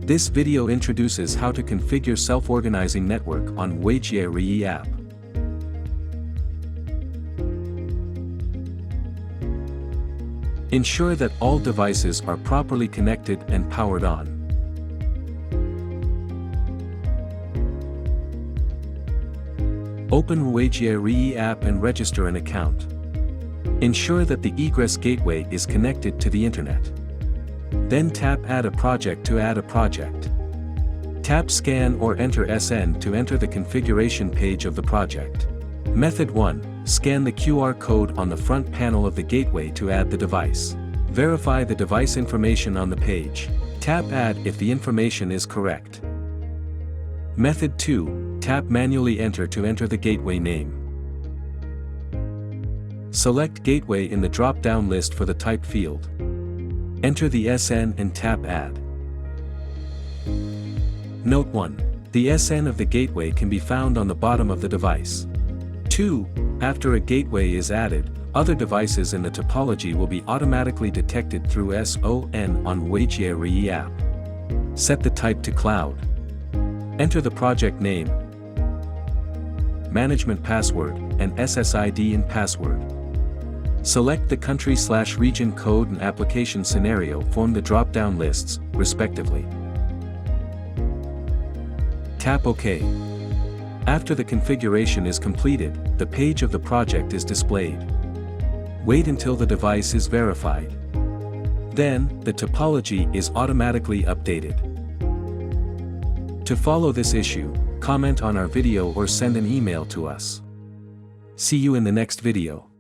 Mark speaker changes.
Speaker 1: This video introduces how to configure self-organizing network on Ruijie Reyee app. Ensure that all devices are properly connected and powered on. Open Ruijie Reyee app and register an account. Ensure that the egress gateway is connected to the internet. Then tap Add a project to add a project. Tap Scan or enter SN to enter the configuration page of the project. Method 1. Scan the QR code on the front panel of the gateway to add the device. Verify the device information on the page. Tap Add if the information is correct. Method 2. Tap Manually Enter to enter the gateway name. Select Gateway in the drop-down list for the type field. Enter the SN and tap Add. Note 1. The SN of the gateway can be found on the bottom of the device. 2. After a gateway is added, other devices in the topology will be automatically detected through SON on Ruijie Reyee app. Set the type to Cloud. Enter the project name, management password, and SSID and password. Select the country/region code and application scenario from the drop-down lists, respectively. Tap OK. After the configuration is completed, the page of the project is displayed. Wait until the device is verified. Then, the topology is automatically updated. To follow this issue, comment on our video or send an email to us. See you in the next video.